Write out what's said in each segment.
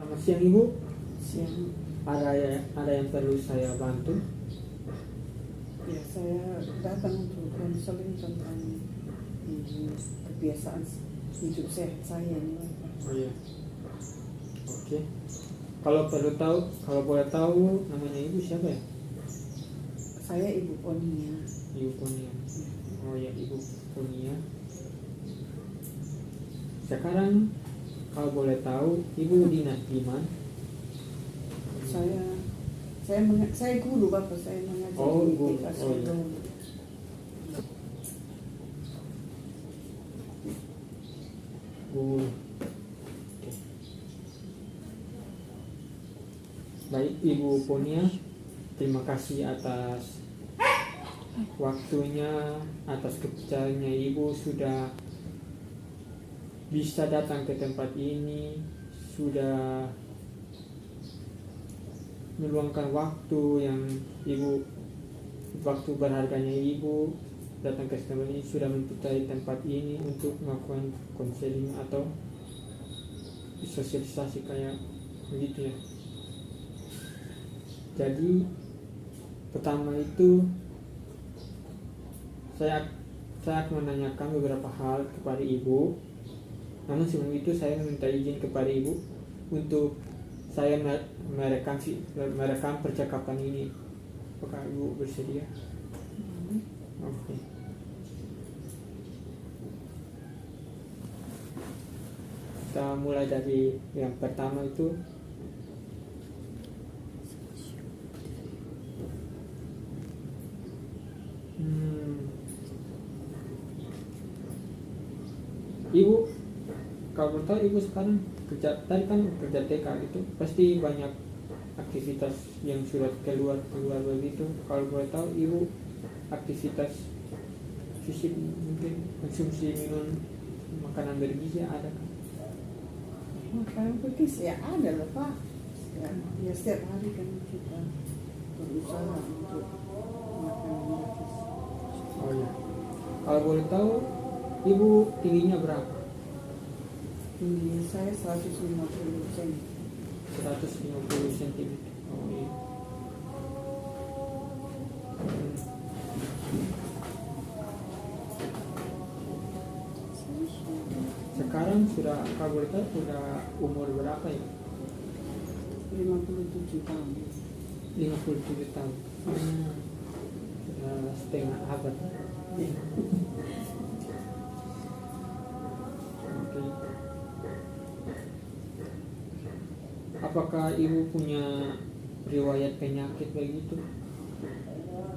Selamat siang Ibu. Siang. Ada yang perlu saya bantu? Ya, saya datang untuk konseling tentang kebiasaan hidup sehat saya ini. Oh iya. Oke. Kalau boleh tahu namanya Ibu siapa ya? Saya Ibu Ponia. Ibu Ponia. Oh ya, Ibu Ponia. Sekarang kalau boleh tahu Ibu dinas di mana? Saya guru Bapak, saya mengajar di TK Sodong. Guru. Baik Ibu Ponia, terima kasih atas waktunya, atas kepercayaannya Ibu sudah bisa datang ke tempat ini, sudah meluangkan waktu berharganya Ibu datang ke tempat ini, sudah mempercayai tempat ini untuk melakukan konseling atau sosialisasi kayak begitu ya. Jadi pertama itu saya akan menanyakan beberapa hal kepada Ibu. Namun sebelum itu saya meminta izin kepada Ibu untuk saya merekam percakapan ini. Apakah Ibu bersedia? Oke. Kita mulai dari yang pertama itu. Ibu, kalau menurut tahu Ibu sekarang kerja TK itu pasti banyak aktivitas yang sudah keluar begitu. Kalau boleh tahu Ibu aktivitas fisik mungkin konsumsi minum makanan bergizi ada kan? Makanan bergizi ya ada loh Pak. Ya setiap hari kan kita berusaha untuk makan bergizi. Oh ya. Kalau boleh tahu Ibu tingginya berapa? Tinggi saya 150 cm. 150 cm. Oh iya. Sekarang kalau boleh tahu sudah umur berapa ya? 57 tahun. 57 tahun. Sudah setengah abad. Oke. Apakah Ibu punya riwayat penyakit begitu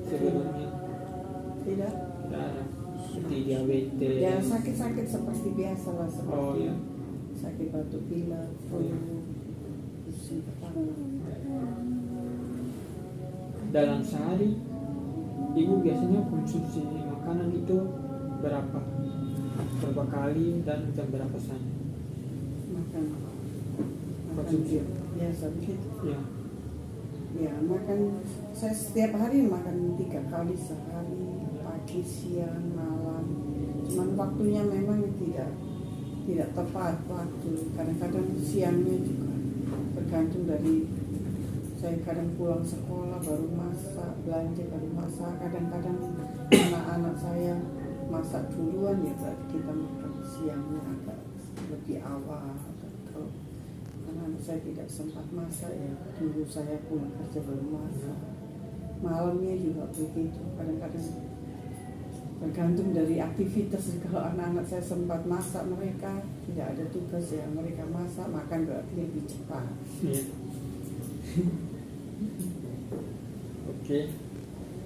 sebelumnya? Tidak. Tidak ada. Seperti diabetes. Ya sakit-sakit seperti biasa lah, seperti ya. sakit batuk pilek, flu, pusing kepala. Dalam sehari Ibu biasanya konsumsi makanan itu berapa kali dan jam berapa saja? Makan Konsumsi biasa begitu. ya. Ya makan, saya setiap hari makan 3 kali sehari, pagi, siang, malam. Cuman waktunya memang tidak tepat waktu. Kadang-kadang siangnya juga bergantung dari saya kadang pulang sekolah baru masak, belanja baru masak. Kadang-kadang anak-anak saya masak duluan, ya berarti kita makan siangnya agak lebih awal. Kalau anak saya tidak sempat masak, ya dulu saya pulang kerja baru masak. Malamnya juga begitu. Kadang-kadang bergantung dari aktivitas. Kalau anak-anak saya sempat masak, mereka tidak ada tugas ya, mereka masak, makan berarti lebih cepat. Iya. Oke.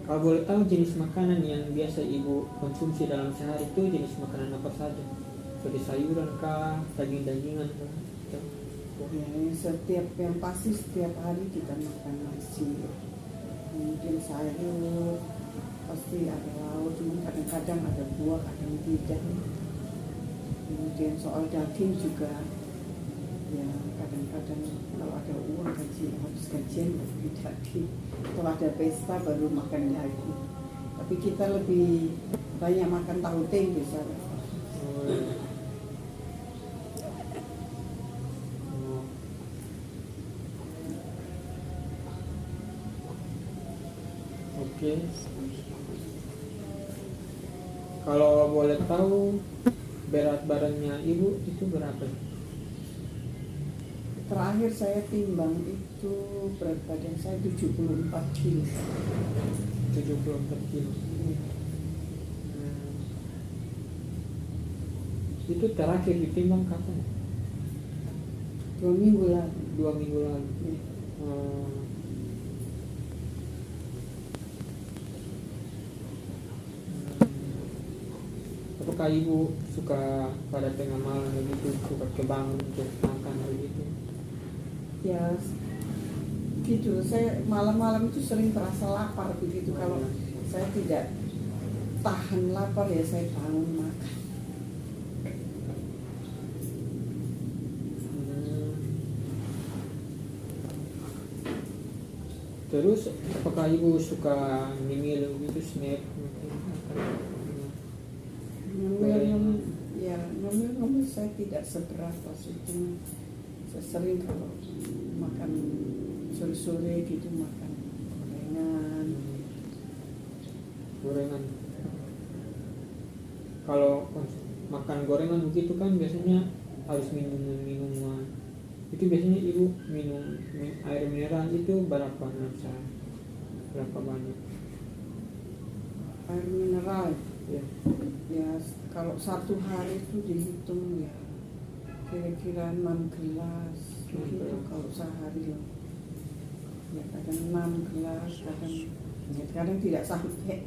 Kalau boleh tahu jenis makanan yang biasa Ibu konsumsi dalam sehari itu jenis makanan apa saja? Seperti sayuran kah, daging-dagingan kah? Ya, yang pasti setiap hari kita makan nasi, mungkin sayur, pasti ada lauk, cuman kadang-kadang ada buah, kadang tidak. Kemudian soal daging juga, ya kadang-kadang kalau ada uang habis gajian beli daging, kalau ada pesta baru makan daging. Tapi kita lebih banyak makan tahu tempe misalnya. Oke. Kalau boleh tahu berat badannya ibu itu berapa? Terakhir saya timbang itu berat badan saya 74 kilo. 74 kilo. Itu terakhir ditimbang kapan? 2 minggu lalu. 2 minggu lalu. Ya. Apakah ibu suka pada tengah malam begitu suka kebangun untuk makan begitu? Ya gitu, saya malam-malam itu sering terasa lapar begitu. Kalau saya tidak tahan lapar ya saya bangun makan. Terus apakah ibu suka nyemil gitu snack? Ngomel saya tidak seberapa sih, cuma saya sering kalau makan sore-sore gitu makan Gorengan. Kalau makan gorengan begitu kan biasanya harus minum minuman. Itu biasanya ibu minum air mineral itu berapa banyak? air mineral. Ya. Ya kalau satu hari itu dihitung ya kira-kira 6 gelas gitu kalau sehari loh. Ya kadang 6 gelas, kadang tidak sampai.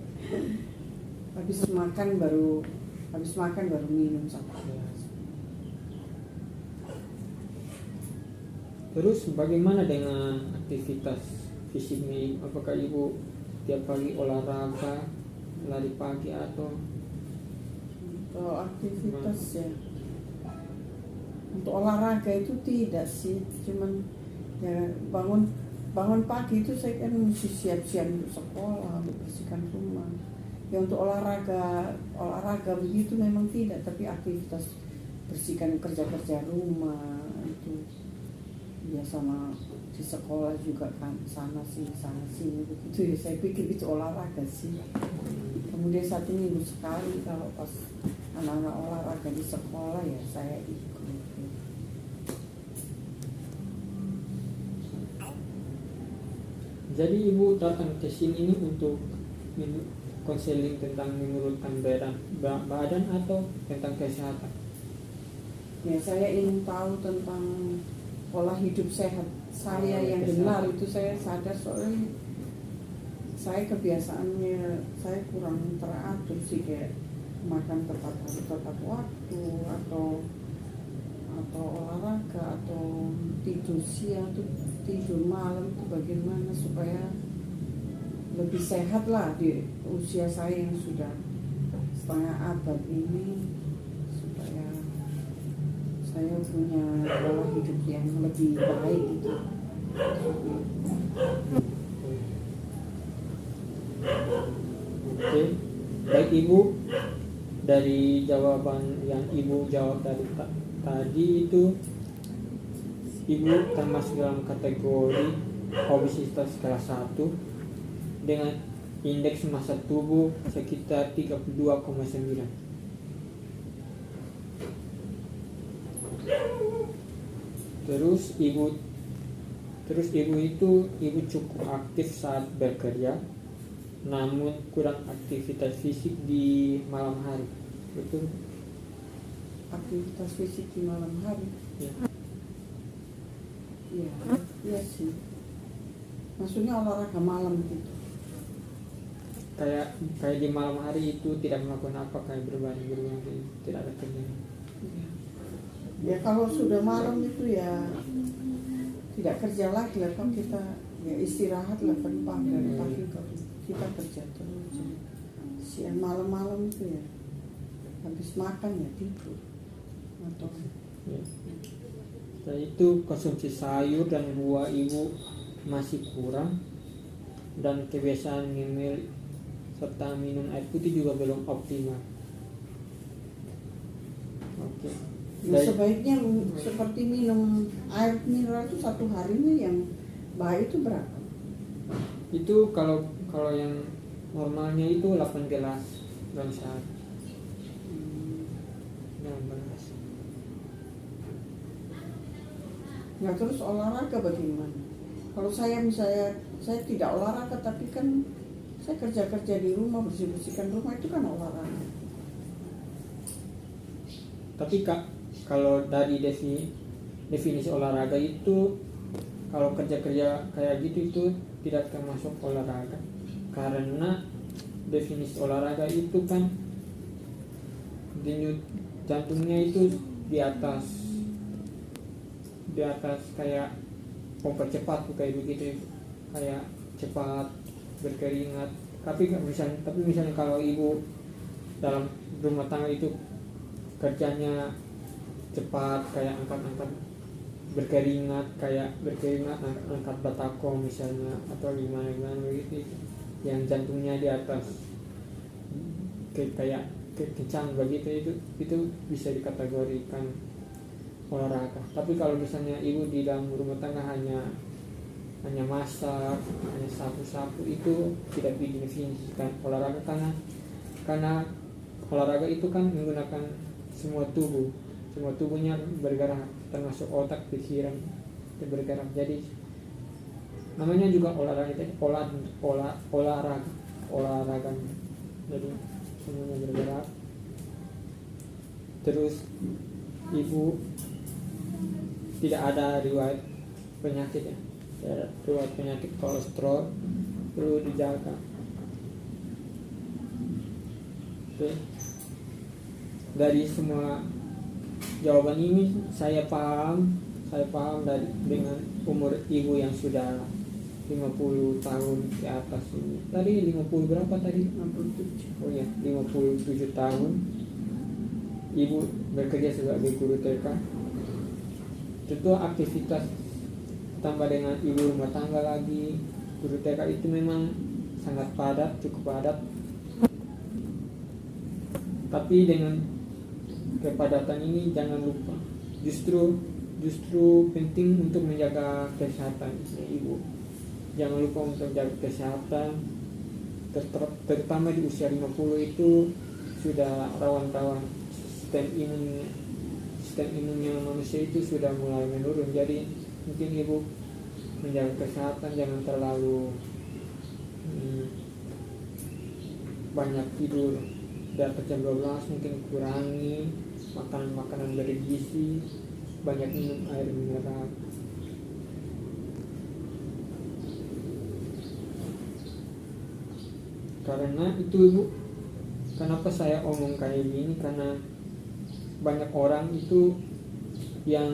habis makan baru minum 1 gelas. Terus bagaimana dengan aktivitas fisiknya? Apakah ibu tiap pagi olahraga, lari pagi atau? Kalau aktivitas ya untuk olahraga itu tidak sih, cuman ya bangun pagi itu saya kan mesti siap-siap untuk sekolah, untuk bersihkan rumah. Ya untuk olahraga begitu memang tidak, tapi aktivitas bersihkan kerja rumah itu ya sama di sekolah juga kan sana sini begitu ya, saya pikir itu olahraga sih. Kemudian 1 minggu sekali kalau pas anak-anak olahraga di sekolah ya saya ikut. Jadi ibu datang ke sini ini untuk konseling tentang menurunkan berat badan atau tentang kesehatan? Ya saya ingin tahu tentang pola hidup sehat saya yang benar. Itu saya sadar soalnya saya kebiasaannya saya kurang teratur sih, kayak makan tepat waktu atau olahraga atau tidur siang tuh tidur malam itu bagaimana supaya lebih sehat lah di usia saya yang sudah setengah abad ini, supaya saya punya pola hidup yang lebih baik gitu. Oke, baik ibu, dari jawaban yang ibu jawab tadi itu ibu termasuk dalam kategori obesitas kelas 1 dengan indeks massa tubuh sekitar 32,9. Terus ibu itu cukup aktif saat bekerja, namun kurang aktivitas fisik di malam hari. Betul? Aktivitas fisik di malam hari. Ya. Iya sih. Maksudnya olahraga malam gitu. Kayak di malam hari itu tidak melakukan apa, kayak berbaring tidak ada kerjaan. Ya kalau sudah malam itu ya tidak kerja lagi lah, kan kita ya istirahat lah kan dari pagi kita kerja terus. Siang malam itu ya habis makan ya tidur atau Ya. Setelah itu konsumsi sayur dan buah ibu masih kurang, dan kebiasaan ngemil serta minum air putih juga belum optimal. Oke. ya, sebaiknya seperti minum air mineral itu 1 harinya yang baik itu berapa? Itu kalau yang normalnya itu 8 gelas dalam sehari. 16. Nah terus olahraga bagaimana? Kalau saya misalnya saya tidak olahraga tapi kan saya kerja di rumah, bersihkan rumah, itu kan olahraga. Tapi Kak, kalau dari definisi olahraga itu, kalau kerja kayak gitu itu tidak termasuk olahraga, karena definisi olahraga itu kan denyut jantungnya itu di atas kayak mempercepat kayak begitu, kayak cepat berkeringat. Tapi misalnya kalau ibu dalam rumah tangga itu kerjanya cepat, kayak angkat berkeringat angkat batako misalnya, atau gimana begitu, yang jantungnya di atas kayak kencang begitu, itu bisa dikategorikan olahraga. Tapi kalau misalnya ibu di dalam rumah tangga hanya masak, hanya sapu-sapu, itu tidak didefinisikan olahraga, karena olahraga itu kan menggunakan semua tubuhnya bergerak, termasuk otak, pikiran bergerak. Jadi namanya juga olahraga, olahraga. Jadi semuanya bergerak. Terus ibu tidak ada riwayat penyakit ya, riwayat penyakit kolesterol, perlu dijaga. Oke. Dari semua jawaban ini saya paham dengan umur ibu yang sudah 50 tahun ke atas ini. Tadi 50 berapa tadi? 67. Oh ya, 57 tahun. Ibu bekerja sebagai guru TK. Tentu aktivitas tambah dengan ibu rumah tangga lagi, guru TK itu memang sangat padat, cukup padat. Tapi dengan kepadatan ini jangan lupa, justru penting untuk menjaga kesehatan ibu. Jangan lupa untuk jaga kesehatan, terutama di usia 50 itu sudah rawan sistem imunnya manusia itu sudah mulai menurun. Jadi mungkin ibu menjaga kesehatan, jangan terlalu banyak tidur di atas jam 12, mungkin kurangi makanan bergizi, banyak minum air mineral. Karena itu ibu, kenapa saya omong kayak gini, karena banyak orang itu yang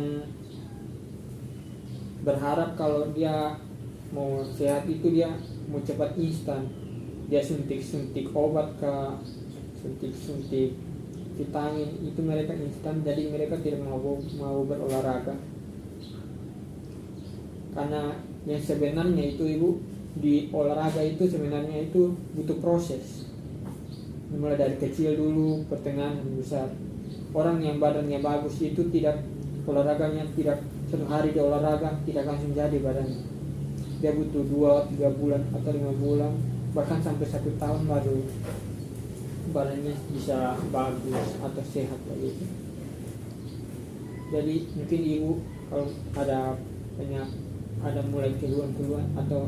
berharap kalau dia mau sehat itu dia mau cepat instan, dia suntik obat ke suntik vitamin, itu mereka instan. Jadi mereka tidak mau berolahraga, karena yang sebenarnya itu ibu, di olahraga itu sebenarnya itu butuh proses, mulai dari kecil dulu, pertengahan, besar. Orang yang badannya bagus itu tidak olahraganya, tidak satu hari dia olahraga tidak langsung jadi badannya. Dia butuh 2-3 bulan atau 5 bulan, bahkan sampai 1 tahun baru badannya bisa bagus atau sehat begitu. Jadi mungkin ibu kalau ada mulai keluhan atau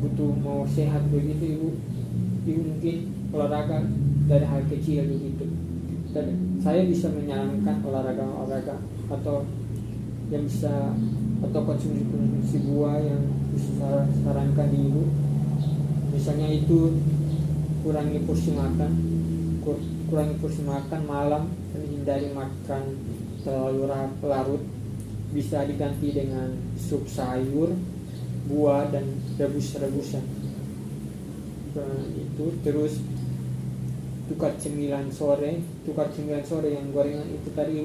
butuh mau sehat begitu, ibu mungkin olahraga dari hal kecil begitu. Dan saya bisa menyarankan olahraga atau yang bisa, atau konsumsi buah yang bisa sarankan di ibu. Misalnya itu kurangi porsi makan malam, dan hindari makan terlalu larut. Bisa diganti dengan sup sayur, buah, dan rebus-rebusan. Itu terus tukar cemilan sore yang gorengan itu tadi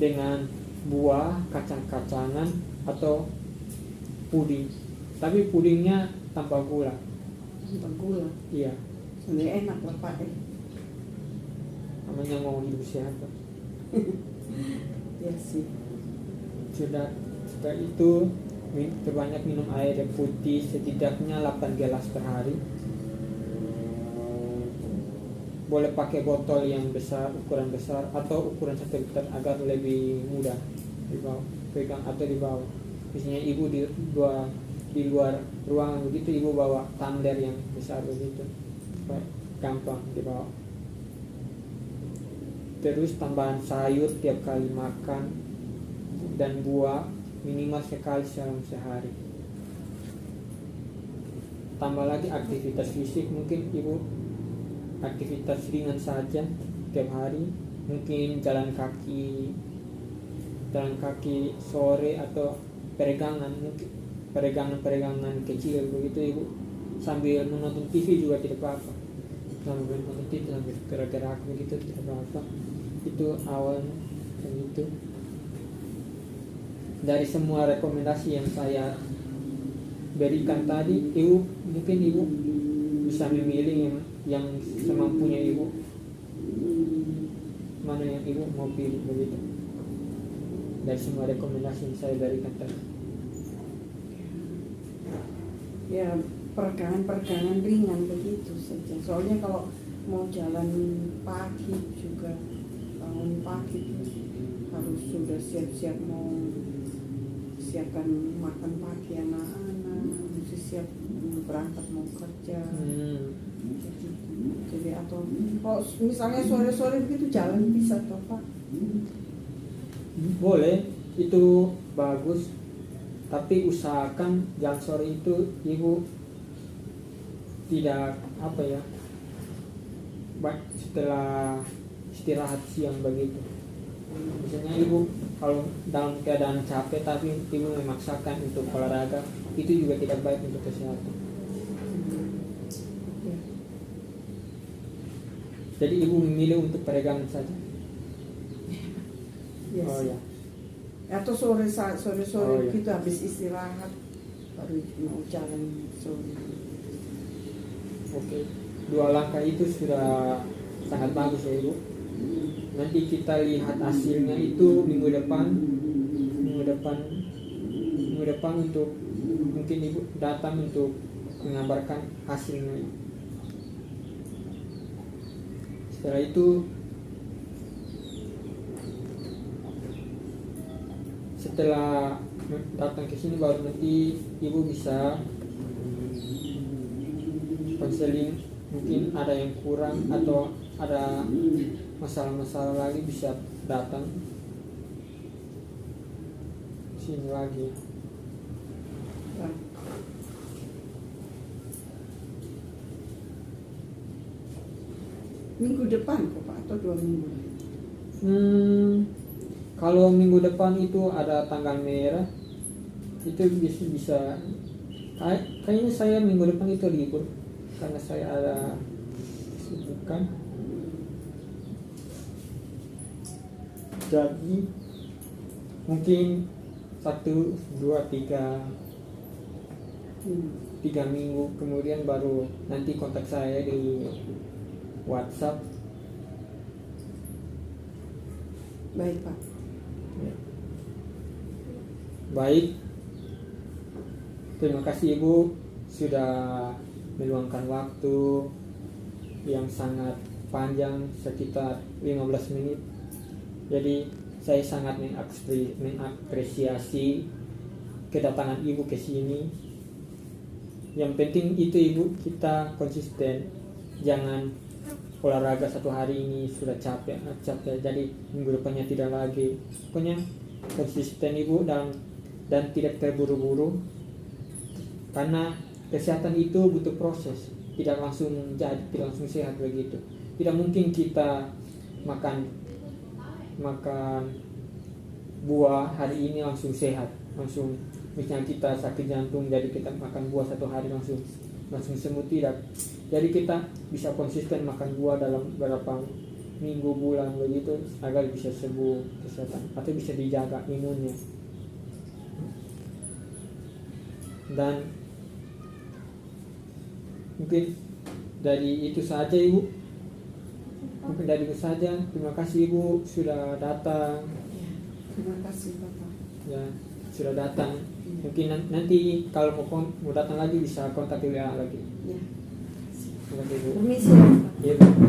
dengan buah, kacang-kacangan, atau puding. Tapi pudingnya tanpa gula. Iya. Ini enak lah Pak. Namanya mau hidup sehat. Ya sih. Sudah itu terbanyak minum air putih setidaknya 8 gelas per hari. boleh pakai botol yang besar, ukuran besar atau ukuran 1 liter agar lebih mudah dibawa, pegang atau dibawa. Misalnya ibu di luar ruangan begitu, ibu bawa tumbler yang besar begitu supaya gampang dibawa. Terus tambahan sayur tiap kali makan dan buah minimal sekali dalam sehari. Tambah lagi aktivitas fisik, mungkin ibu aktivitas ringan saja tiap hari, mungkin jalan kaki sore atau peregangan kecil begitu ibu, sambil menonton TV juga tidak apa-apa, sambil menonton TV sambil gerak-gerak begitu tidak apa-apa. Itu awalnya begitu. Dari semua rekomendasi yang saya berikan tadi, mungkin ibu bisa memilih yang semampunya ibu, mana yang ibu mau pilih begitu dari semua rekomendasi yang saya berikan tadi. Ya, peregangan ringan begitu saja. Soalnya kalau mau jalan pagi juga, bangun pagi harus sudah siap-siap mau siapkan makan pagi anak-anak, mesti siap berangkat mau kerja. Jadi atau kalau misalnya sore-sore begitu jalan bisa toh Pak? Boleh, itu bagus. Tapi usahakan jalan sore itu ibu tidak setelah istirahat siang begitu. Misalnya ibu kalau dalam keadaan capek tapi ibu memaksakan untuk olahraga, itu juga tidak baik untuk kesehatan. Jadi ibu memilih untuk peregangan saja. Yes. Oh ya. Atau sore Oh, ya. gitu habis istirahat baru mau jalan sore. Oke. 2 langkah itu sudah sangat bagus ya ibu. Nanti kita lihat hasilnya itu minggu depan untuk mungkin ibu datang untuk mengabarkan hasilnya. Setelah itu setelah datang ke sini baru nanti ibu bisa konseling, mungkin ada yang kurang atau ada masalah-masalah lagi bisa datang sini lagi. Nah, minggu depan kok Pak atau 2 minggu? Kalau minggu depan itu ada tanggal merah, itu bisa kayaknya saya minggu depan itu libur karena saya ada kesibukan. Jadi mungkin 1, 2, 3 minggu kemudian baru nanti kontak saya di WhatsApp. Baik Pak. Ya. Baik, terima kasih Ibu sudah meluangkan waktu yang sangat panjang sekitar 15 menit. Jadi saya sangat mengapresiasi kedatangan Ibu ke sini. Yang penting itu Ibu, kita konsisten, jangan olahraga 1 hari ini sudah capek, jadi minggu depannya tidak lagi. Pokoknya konsisten Ibu dan tidak terburu-buru, karena kesehatan itu butuh proses, tidak langsung jadi, tidak langsung sehat begitu. Tidak mungkin kita makan buah hari ini langsung sehat, langsung misalnya kita sakit jantung jadi kita makan buah 1 hari langsung sembuh, tidak. Jadi kita bisa konsisten makan buah dalam beberapa minggu, bulan begitu agar bisa sembuh kesehatan atau bisa dijaga imunnya. Dan mungkin dari itu saja Ibu. Mungkin dari itu saja. Terima kasih Ibu sudah datang. Terima kasih Bapak. Ya, sudah datang. Mungkin nanti kalau mau datang lagi bisa kontak WA lagi. Ya. Terima kasih Ibu. Permisi ya Pak. Iya, Bu.